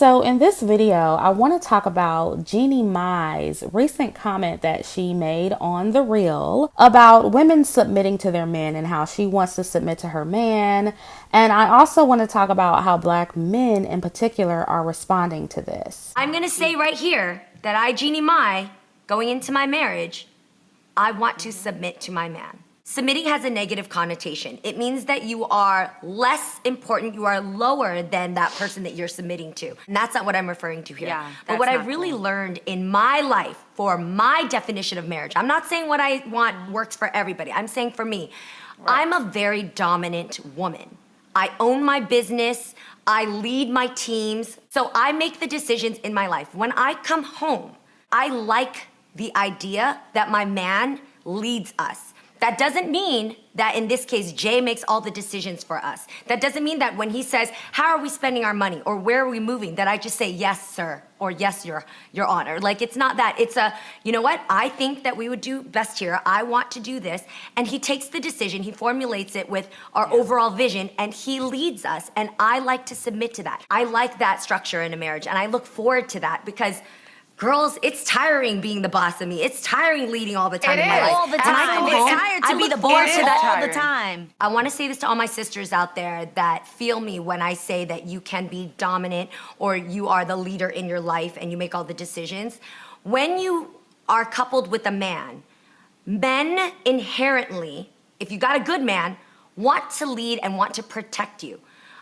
so in this video, I want to talk about Jeannie Mai's recent comment that she made on The Real about women submitting to their men and how she wants to submit to her man. And I also want to talk about how Black men in particular are responding to this. I'm going to say right here that I, Jeannie Mai, going into my marriage, I want to submit to my man. Submitting has a negative connotation. It means that you are less important, you are lower than that person that you're submitting to. And that's not what I'm referring to here. Yeah, but what I've really learned in my life for my definition of marriage, I'm not saying what I want works for everybody. I'm saying for me, I'm a very dominant woman. I own my business, I lead my teams, so I make the decisions in my life. When I come home, I like the idea that my man leads us. That doesn't mean that in this case, Jay makes all the decisions for us. That doesn't mean that when he says, how are we spending our money or where are we moving, that I just say, yes, sir, or yes, your honor. Like, it's not that. It's a, you know what? I think that we would do best here. I want to do this. And he takes the decision, he formulates it with our overall vision, and he leads us. And I like to submit to that. I like that structure in a marriage. And I look forward to that because girls, it's tiring being the boss of me. It's tiring leading all the time in my life. All the time. It's tired to be the boss all the time. I want to say this to all my sisters out there that feel me when I say that you can be dominant or you are the leader in your life and you make all the decisions. When you are coupled with a man, men inherently, if you got a good man, want to lead and want to protect you.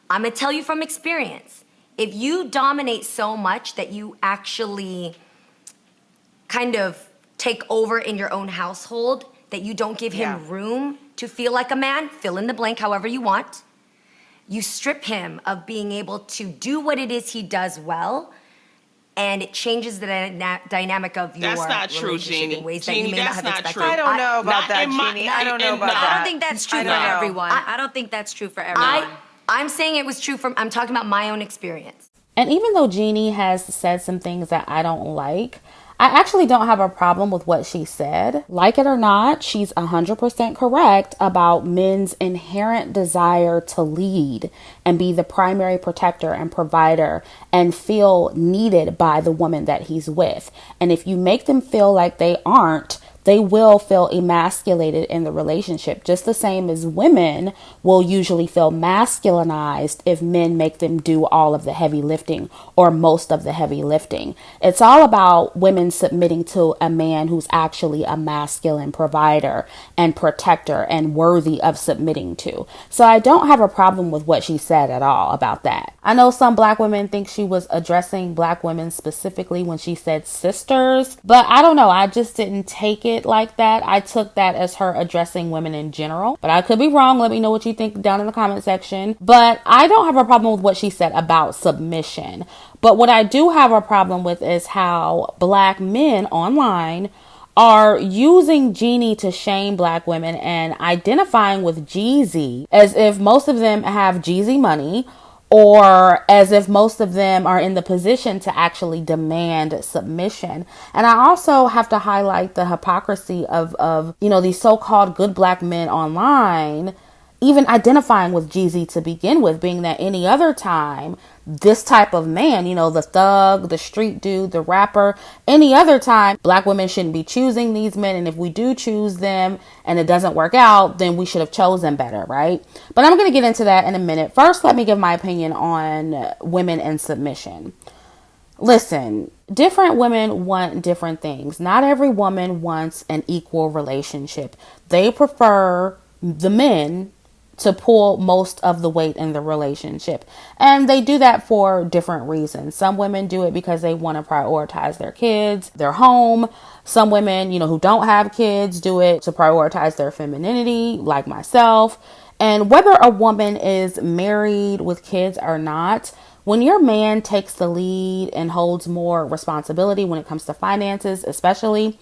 I'm going to tell you from experience. If you dominate so much that you actually kind of take over in your own household, that you don't give him room to feel like a man, fill in the blank however you want, you strip him of being able to do what it is he does well, and it changes the dynamic of your That's not true, Jeannie. in ways Jeannie, that you may not that's have not expected. true. I don't know about that, Jeannie. I don't know about that. I don't think that's true for everyone. I don't think that's true for everyone. I'm saying it was true from, I'm talking about my own experience. And even though Jeannie has said some things that I don't like, I actually don't have a problem with what she said. Like it or not, she's 100% correct about men's inherent desire to lead and be the primary protector and provider and feel needed by the woman that he's with. And if you make them feel like they aren't, they will feel emasculated in the relationship, just the same as women will usually feel masculinized if men make them do all of the heavy lifting or most of the heavy lifting. It's all about women submitting to a man who's actually a masculine provider and protector and worthy of submitting to. So I don't have a problem with what she said at all about that. I know some Black women think she was addressing Black women specifically when she said sisters, but I don't know. I just didn't take it like that. I took that as her addressing women in general, but I could be wrong. Let me know what you think down in the comment section. But I don't have a problem with what she said about submission. But what I do have a problem with is how Black men online are using Jeannie to shame Black women and identifying with Jeezy as if most of them have Jeezy money, or as if most of them are in the position to actually demand submission. And I also have to highlight the hypocrisy of these so-called good Black men online even identifying with Jeezy to begin with, being that any other time, this type of man, the thug, the street dude, the rapper, any other time, Black women shouldn't be choosing these men. And if we do choose them and it doesn't work out, then we should have chosen better, right? But I'm going to get into that in a minute. First, let me give my opinion on women and submission. Listen, different women want different things. Not every woman wants an equal relationship. They prefer the men to pull most of the weight in the relationship. And they do that for different reasons. Some women do it because they want to prioritize their kids, their home. Some women, who don't have kids do it to prioritize their femininity, like myself. And whether a woman is married with kids or not, when your man takes the lead and holds more responsibility when it comes to finances, especially,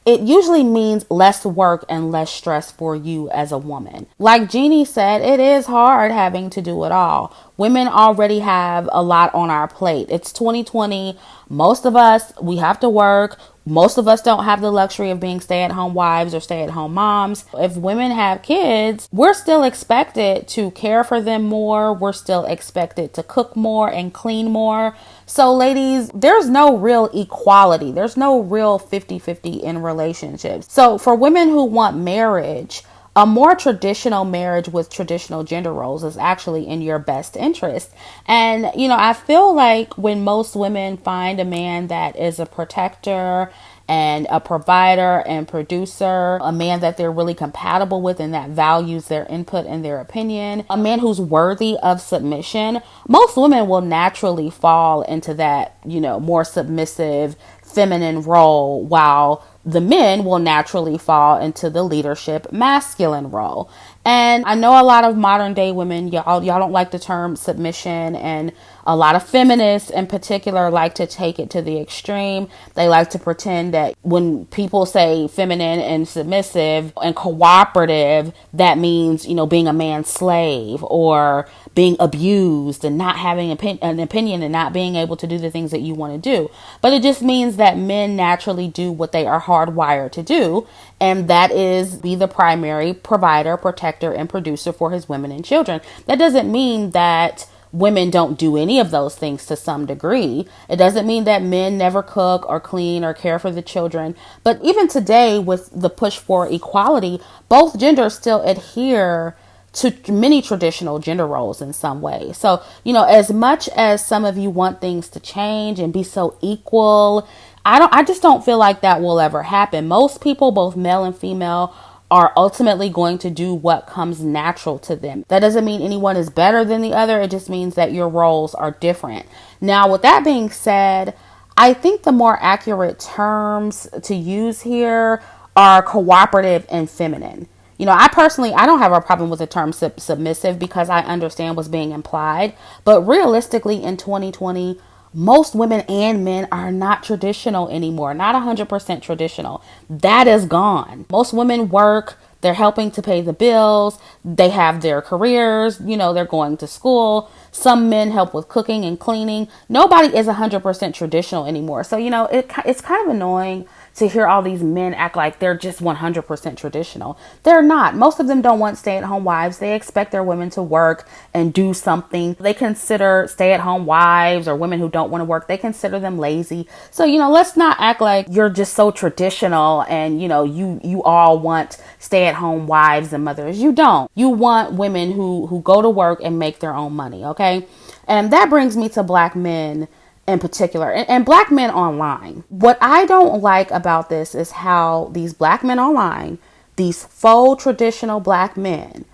it usually means less work and less stress for you as a woman. Like Jeannie said, it is hard having to do it all. Women already have a lot on our plate. It's 2020. Most of us, we have to work. Most of us don't have the luxury of being stay-at-home wives or stay-at-home moms. If women have kids, we're still expected to care for them more. We're still expected to cook more and clean more. So ladies, there's no real equality. There's no real 50-50 in relationships. So for women who want marriage, a more traditional marriage with traditional gender roles is actually in your best interest. And, I feel like when most women find a man that is a protector and a provider and producer, a man that they're really compatible with and that values their input and their opinion, a man who's worthy of submission, most women will naturally fall into that, more submissive, feminine role, while the men will naturally fall into the leadership masculine role. And I know a lot of modern day women, y'all don't like the term submission, and a lot of feminists in particular like to take it to the extreme. They like to pretend that when people say feminine and submissive and cooperative, that means, being a man's slave or being abused and not having an opinion and not being able to do the things that you want to do. But it just means that men naturally do what they are hardwired to do, and that is be the primary provider, protector, and producer for his women and children. That doesn't mean that women don't do any of those things to some degree. It doesn't mean that men never cook or clean or care for the children. But even today, with the push for equality, both genders still adhere to many traditional gender roles in some way. So, as much as some of you want things to change and be so equal, I just don't feel like that will ever happen. Most people, both male and female, are ultimately going to do what comes natural to them. That doesn't mean anyone is better than the other. It just means that your roles are different. Now, with that being said, I think the more accurate terms to use here are cooperative and feminine. I don't have a problem with the term submissive because I understand what's being implied. But realistically, in 2020, most women and men are not traditional anymore, not 100% traditional. That is gone. Most women work. They're helping to pay the bills. They have their careers. They're going to school. Some men help with cooking and cleaning. Nobody is 100% traditional anymore. So, it's kind of annoying to hear all these men act like they're just 100% traditional. They're not. Most of them don't want stay-at-home wives. They expect their women to work and do something. They consider stay-at-home wives or women who don't want to work, they consider them lazy. So, let's not act like you're just so traditional and, you all want stay-at-home wives and mothers. You don't. You want women who go to work and make their own money, okay? And that brings me to Black men in particular, and Black men online. What I don't like about this is how these Black men online, these faux traditional Black men,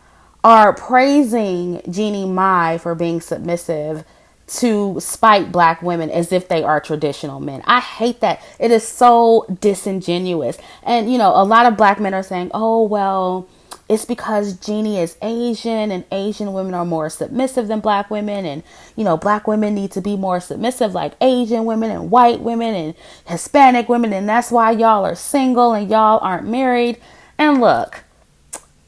are praising Jeannie Mai for being submissive to spite Black women as if they are traditional men. I hate that. It is so disingenuous. And, a lot of Black men are saying, oh, well, it's because Jeannie is Asian and Asian women are more submissive than Black women. And, Black women need to be more submissive like Asian women and white women and Hispanic women. And that's why y'all are single and y'all aren't married. And look,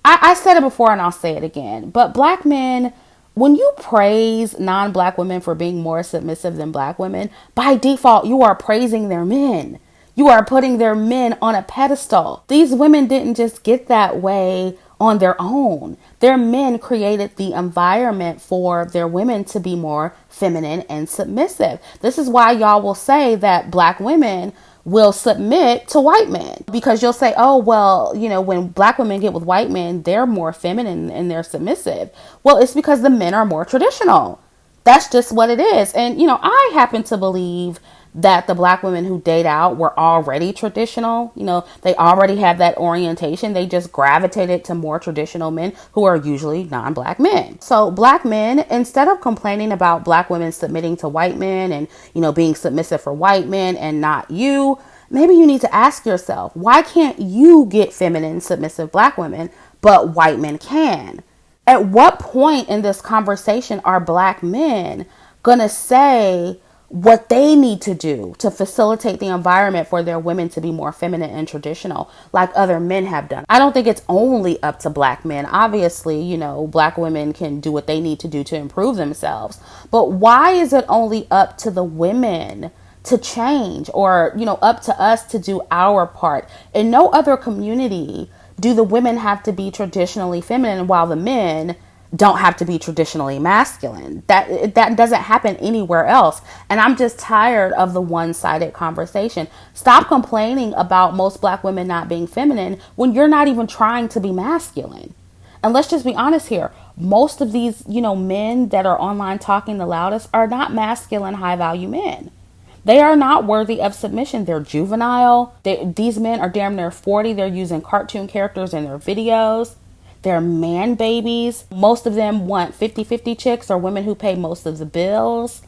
I said it before and I'll say it again. But Black men, when you praise non-Black women for being more submissive than Black women, by default, you are praising their men. You are putting their men on a pedestal. These women didn't just get that way on their own. Their men created the environment for their women to be more feminine and submissive. This is why y'all will say that Black women will submit to white men, because you'll say, oh, well, when Black women get with white men, they're more feminine and they're submissive. Well, it's because the men are more traditional. That's just what it is. And, I happen to believe that the Black women who date out were already traditional. They already have that orientation. They just gravitated to more traditional men who are usually non-Black men. So Black men, instead of complaining about Black women submitting to white men and, being submissive for white men and not you, maybe you need to ask yourself, why can't you get feminine, submissive Black women, but white men can? At what point in this conversation are Black men gonna say what they need to do to facilitate the environment for their women to be more feminine and traditional like other men have done? I don't think it's only up to Black men. Obviously, Black women can do what they need to do to improve themselves. But why is it only up to the women to change, or, up to us to do our part. In no other community do the women have to be traditionally feminine while the men don't have to be traditionally masculine. That doesn't happen anywhere else. And I'm just tired of the one-sided conversation. Stop complaining about most black women not being feminine when you're not even trying to be masculine. And let's just be honest here. Most of these, men that are online talking the loudest are not masculine, high-value men. They are not worthy of submission. They're juvenile. These men are damn near 40. They're using cartoon characters in their videos. They're man babies. Most of them want 50-50 chicks, or women who pay most of the bills.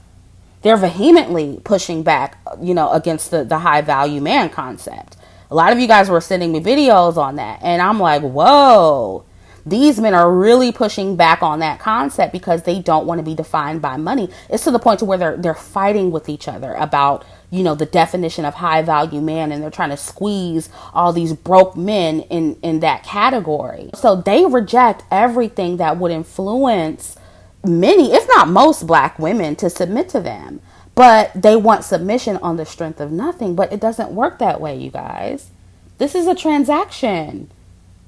They're vehemently pushing back, against the high value man concept. A lot of you guys were sending me videos on that. And I'm like, whoa, these men are really pushing back on that concept because they don't want to be defined by money. It's to the point to where they're fighting with each other about, the definition of high value man, and they're trying to squeeze all these broke men in that category. So they reject everything that would influence many, if not most, black women to submit to them. But they want submission on the strength of nothing. But it doesn't work that way, you guys. This is a transaction.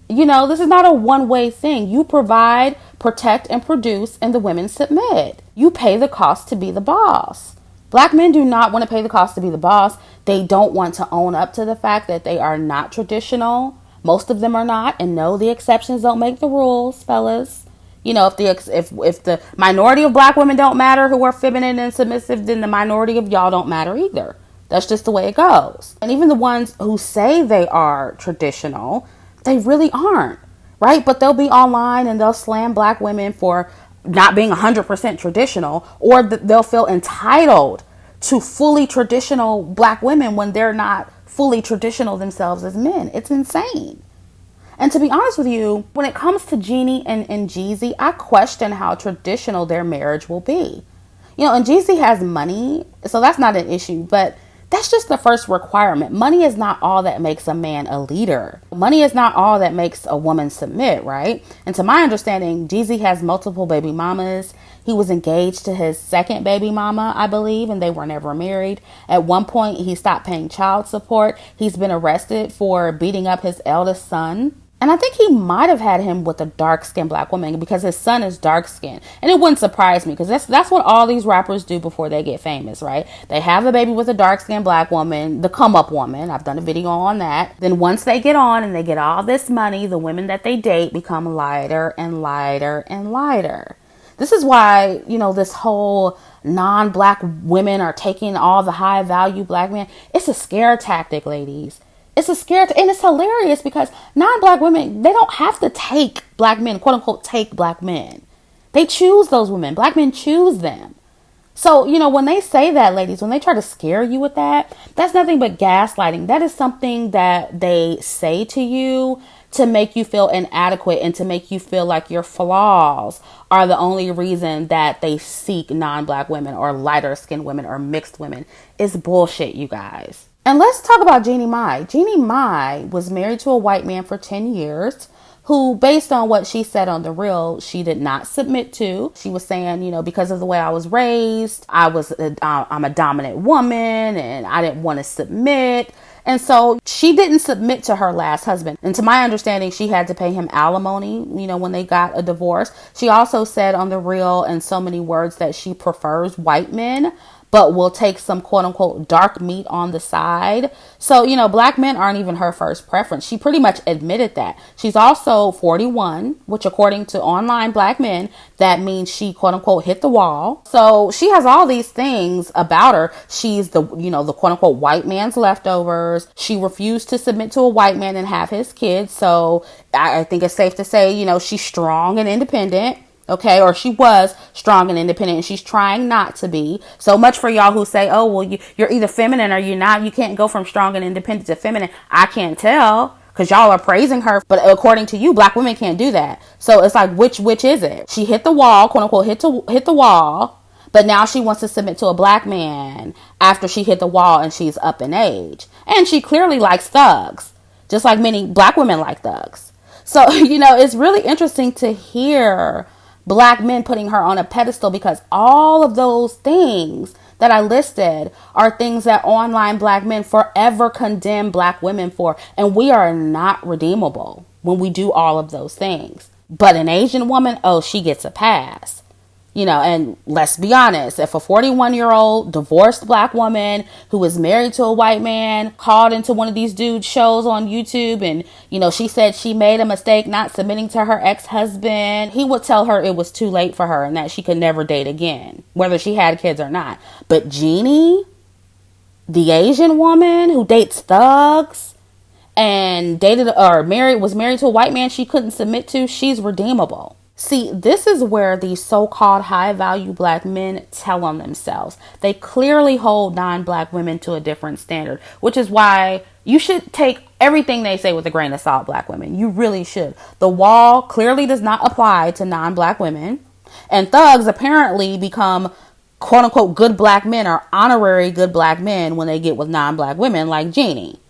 This is not a one-way thing. You provide, protect, and produce, and the women submit. You pay the cost to be the boss. Black men do not want to pay the cost to be the boss. They don't want to own up to the fact that they are not traditional. Most of them are not, and no, the exceptions don't make the rules, fellas. If the minority of black women don't matter who are feminine and submissive, then the minority of y'all don't matter either. That's just the way it goes. And even the ones who say they are traditional, they really aren't, right? But they'll be online and they'll slam black women for not being 100% traditional, or they'll feel entitled to fully traditional black women when they're not fully traditional themselves as men. It's insane. And to be honest with you, when it comes to Jeannie and Jeezy, I question how traditional their marriage will be. And Jeezy has money, so that's not an issue, but that's just the first requirement. Money is not all that makes a man a leader. Money is not all that makes a woman submit, right? And to my understanding, Jeezy has multiple baby mamas. He was engaged to his second baby mama, I believe, and they were never married. At one point, he stopped paying child support. He's been arrested for beating up his eldest son. And I think he might have had him with a dark-skinned black woman because his son is dark-skinned. And it wouldn't surprise me because that's what all these rappers do before they get famous, right? They have a baby with a dark-skinned black woman, the come-up woman. I've done a video on that. Then once they get on and they get all this money, the women that they date become lighter and lighter and lighter. This is why, this whole non-black women are taking all the high-value black men. It's a scare tactic, ladies. It's a scare, and it's hilarious because non-black women, they don't have to take black men, quote unquote, take black men. They choose those women. Black men choose them. So, when they say that, ladies, when they try to scare you with that, that's nothing but gaslighting. That is something that they say to you to make you feel inadequate and to make you feel like your flaws are the only reason that they seek non-black women or lighter skinned women or mixed women. It's bullshit, you guys. And let's talk about Jeannie Mai. Jeannie Mai was married to a white man for 10 years who, based on what she said on The Real, she did not submit to. She was saying, because of the way I was raised, I'm a dominant woman and I didn't want to submit. And so she didn't submit to her last husband. And to my understanding, she had to pay him alimony, when they got a divorce. She also said on The Real in so many words that she prefers white men, but will take some quote unquote dark meat on the side. So, black men aren't even her first preference. She pretty much admitted that. She's also 41, which according to online black men, that means she quote unquote hit the wall. So she has all these things about her. She's the quote unquote white man's leftovers. She refused to submit to a white man and have his kids. So I think it's safe to say, she's strong and independent. Okay, or she was strong and independent, and she's trying not to be. So much for y'all who say, oh, well, you're either feminine or you're not. You can't go from strong and independent to feminine. I can't tell because y'all are praising her. But according to you, black women can't do that. So it's like, which is it? She hit the wall, quote unquote, hit the wall. But now she wants to submit to a black man after she hit the wall and she's up in age. And she clearly likes thugs, just like many black women like thugs. So, it's really interesting to hear black men putting her on a pedestal because all of those things that I listed are things that online black men forever condemn black women for. And we are not redeemable when we do all of those things. But an Asian woman, oh, she gets a pass. You know, and let's be honest, if a 41-year-old divorced black woman who is married to a white man called into one of these dudes' shows on YouTube and, you know, she said she made a mistake not submitting to her ex-husband, he would tell her it was too late for her and that she could never date again, whether she had kids or not. But Jeannie, the Asian woman who dates thugs and was married to a white man she couldn't submit to, she's redeemable. See, this is where these so-called high-value black men tell on themselves. They clearly hold non-black women to a different standard, which is why you should take everything they say with a grain of salt, black women. You really should. The wall clearly does not apply to non-black women, and thugs apparently become quote-unquote good black men or honorary good black men when they get with non-black women like Jeannie.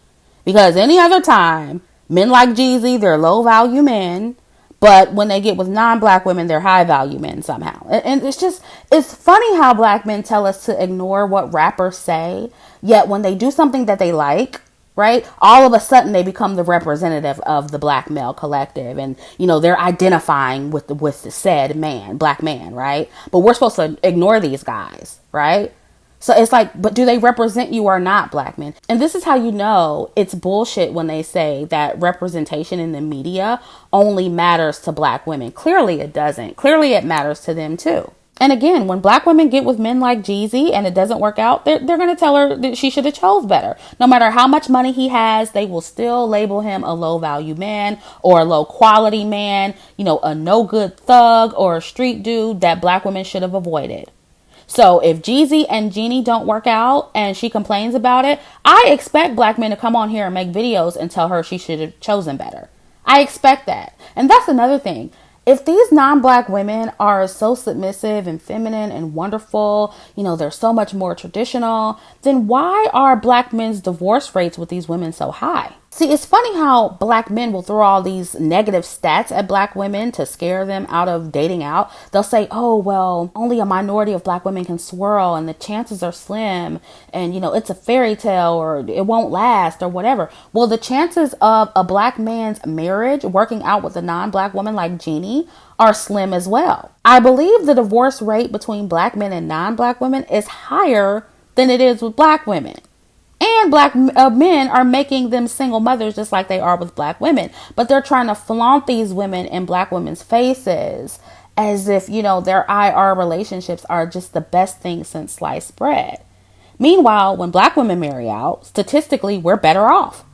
Because any other time, men like Jeezy, they're low-value men. But when they get with non-black women, they're high-value men somehow. And it's funny how black men tell us to ignore what rappers say. Yet when they do something that they like, right, all of a sudden they become the representative of the black male collective. And, you know, they're identifying with the said man, black man, right? But we're supposed to ignore these guys, right? So it's like, but do they represent you or not, black men? And this is how you know it's bullshit when they say that representation in the media only matters to black women. Clearly it doesn't. Clearly it matters to them too. And again, when black women get with men like Jeezy and it doesn't work out, they're going to tell her that she should have chose better. No matter how much money he has, they will still label him a low value man or a low quality man, you know, a no good thug or a street dude that black women should have avoided. So if Jeezy and Jeannie don't work out and she complains about it, I expect black men to come on here and make videos and tell her she should have chosen better. I expect that. And that's another thing. If these non-black women are so submissive and feminine and wonderful, you know, they're so much more traditional, then why are black men's divorce rates with these women so high? See, it's funny how black men will throw all these negative stats at black women to scare them out of dating out. They'll say, oh, well, only a minority of black women can swirl and the chances are slim and, you know, it's a fairy tale or it won't last or whatever. Well, the chances of a black man's marriage working out with a non-black woman like Jeannie are slim as well. I believe the divorce rate between black men and non-black women is higher than it is with black women. And black men are making them single mothers just like they are with black women. But they're trying to flaunt these women in black women's faces as if, you know, their IR relationships are just the best thing since sliced bread. Meanwhile, when black women marry out, statistically, we're better off.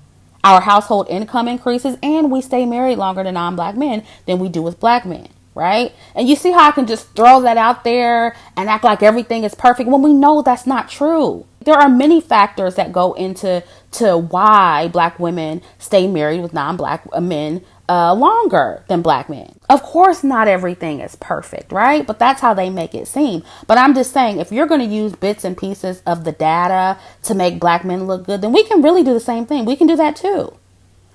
Our household income increases and we stay married longer to non-black men than we do with black men. Right? And you see how I can just throw that out there and act like everything is perfect when we know that's not true. There are many factors that go into why black women stay married with non-black men longer than black men. Of course, not everything is perfect, right? But that's how they make it seem. But I'm just saying, if you're going to use bits and pieces of the data to make black men look good, then we can really do the same thing. We can do that too.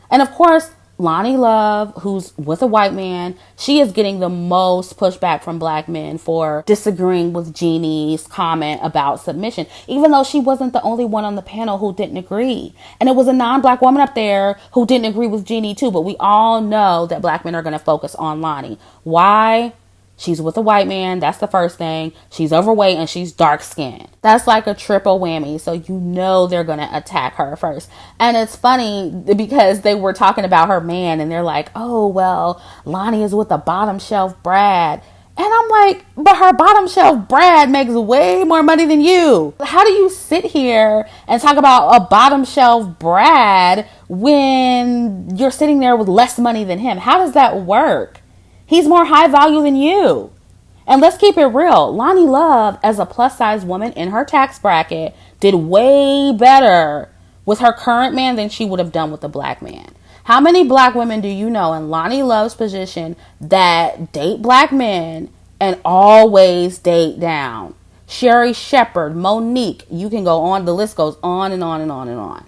And of course, Loni Love, who's with a white man, she is getting the most pushback from black men for disagreeing with Jeannie's comment about submission, even though she wasn't the only one on the panel who didn't agree. And it was a non-black woman up there who didn't agree with Jeannie too. But we all know that black men are going to focus on Loni. Why? She's with a white man. That's the first thing. She's overweight and she's dark skinned. That's like a triple whammy. So you know they're going to attack her first. And it's funny because they were talking about her man and they're like, oh, well, Loni is with a bottom shelf Brad. And I'm like, but her bottom shelf Brad makes way more money than you. How do you sit here and talk about a bottom shelf Brad when you're sitting there with less money than him? How does that work? He's more high value than you. And let's keep it real. Loni Love, as a plus size woman in her tax bracket, did way better with her current man than she would have done with a black man. How many black women do you know in Loni Love's position that date black men and always date down? Sherry Shepherd, Monique, you can go on. The list goes on and on and on and on.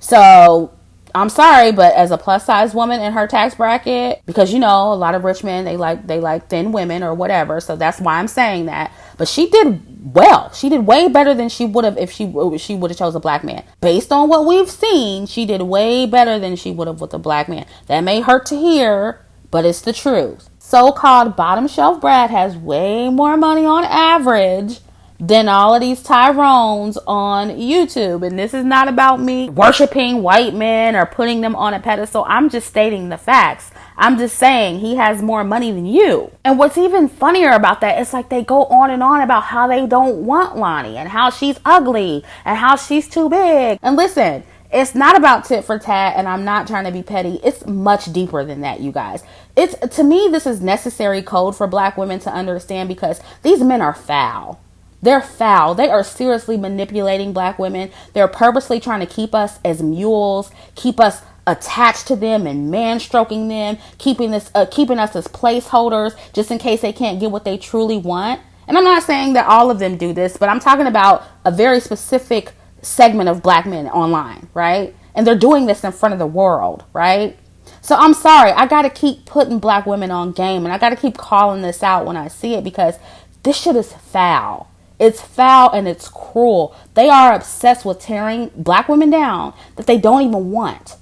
So I'm sorry, but as a plus size woman in her tax bracket, because you know a lot of rich men, they like thin women or whatever, so that's why I'm saying that. But she did well. She did way better than she would have if she would have chose a black man. Based on what we've seen, she did way better than she would have with a black man. That may hurt to hear, but it's the truth. So-called bottom shelf Brad has way more money on average than all of these Tyrones on YouTube. And this is not about me worshiping white men or putting them on a pedestal. I'm just stating the facts. I'm just saying he has more money than you. And what's even funnier about that, it's like they go on and on about how they don't want Loni and how she's ugly and how she's too big. And listen, it's not about tit for tat, and I'm not trying to be petty. It's much deeper than that, you guys. To me, this is necessary code for black women to understand, because these men are foul. They're foul. They are seriously manipulating black women. They're purposely trying to keep us as mules, keep us attached to them and man stroking them, keeping us as placeholders just in case they can't get what they truly want. And I'm not saying that all of them do this, but I'm talking about a very specific segment of black men online, right? And they're doing this in front of the world, right? So I'm sorry, I got to keep putting black women on game, and I got to keep calling this out when I see it, because this shit is foul. It's foul and it's cruel. They are obsessed with tearing black women down that they don't even want.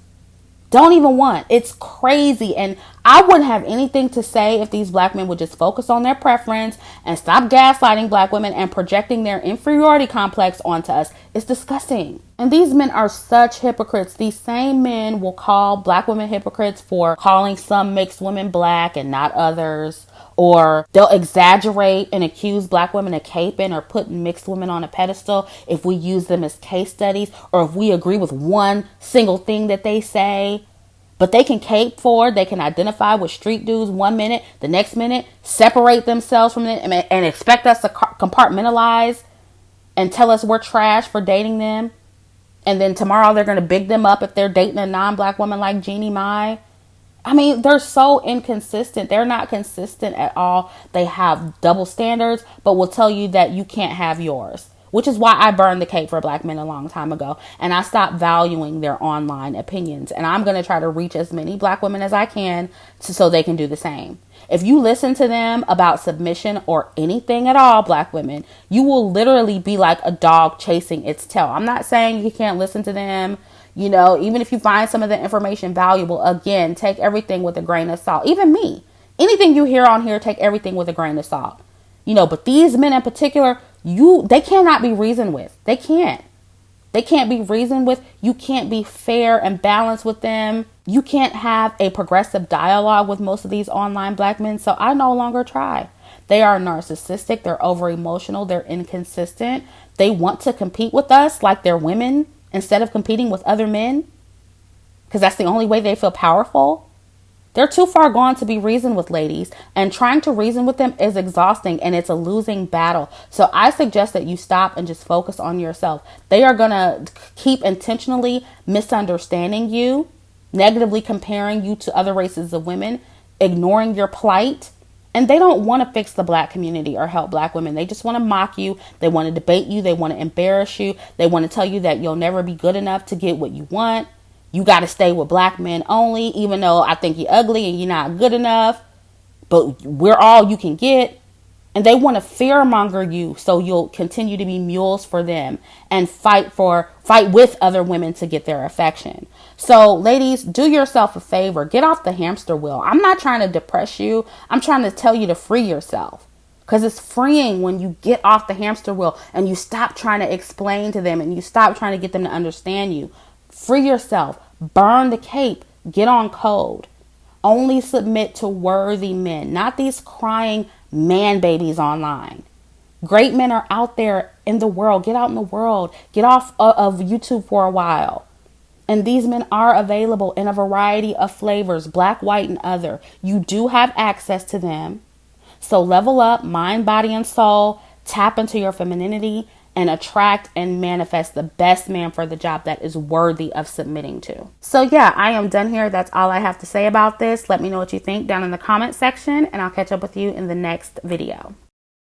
It's crazy. And I wouldn't have anything to say if these black men would just focus on their preference and stop gaslighting black women and projecting their inferiority complex onto us. It's disgusting. And these men are such hypocrites. These same men will call black women hypocrites for calling some mixed women black and not others. Or they'll exaggerate and accuse black women of caping or putting mixed women on a pedestal if we use them as case studies, or if we agree with one single thing that they say. But they can cape for, they can identify with street dudes 1 minute, the next minute separate themselves from it and expect us to compartmentalize and tell us we're trash for dating them. And then tomorrow they're going to big them up if they're dating a non-black woman like Jeannie Mai. I mean, they're so inconsistent. They're not consistent at all. They have double standards, but will tell you that you can't have yours, which is why I burned the cake for black men a long time ago. And I stopped valuing their online opinions. And I'm going to try to reach as many black women as I can so they can do the same. If you listen to them about submission or anything at all, black women, you will literally be like a dog chasing its tail. I'm not saying you can't listen to them. You know, even if you find some of the information valuable, again, take everything with a grain of salt. Even me. Anything you hear on here, take everything with a grain of salt. You know, but these men in particular, they cannot be reasoned with. They can't. They can't be reasoned with. You can't be fair and balanced with them. You can't have a progressive dialogue with most of these online black men. So I no longer try. They are narcissistic. They're over emotional. They're inconsistent. They want to compete with us like they're women, instead of competing with other men, because that's the only way they feel powerful. They're too far gone to be reasoned with, ladies, and trying to reason with them is exhausting and it's a losing battle. So I suggest that you stop and just focus on yourself. They are going to keep intentionally misunderstanding you, negatively comparing you to other races of women, ignoring your plight. And they don't want to fix the black community or help black women. They just want to mock you. They want to debate you. They want to embarrass you. They want to tell you that you'll never be good enough to get what you want. You got to stay with black men only, even though I think you're ugly and you're not good enough. But we're all you can get. And they want to fearmonger you so you'll continue to be mules for them and fight with other women to get their affection. So ladies, do yourself a favor. Get off the hamster wheel. I'm not trying to depress you. I'm trying to tell you to free yourself, because it's freeing when you get off the hamster wheel and you stop trying to explain to them and you stop trying to get them to understand you. Free yourself. Burn the cape. Get on code. Only submit to worthy men, not these crying man babies online. Great men are out there in the world. Get out in the world. Get off of YouTube for a while. And these men are available in a variety of flavors, black, white, and other. You do have access to them. So level up, mind, body, and soul. Tap into your femininity and attract and manifest the best man for the job that is worthy of submitting to. So yeah, I am done here. That's all I have to say about this. Let me know what you think down in the comment section, and I'll catch up with you in the next video.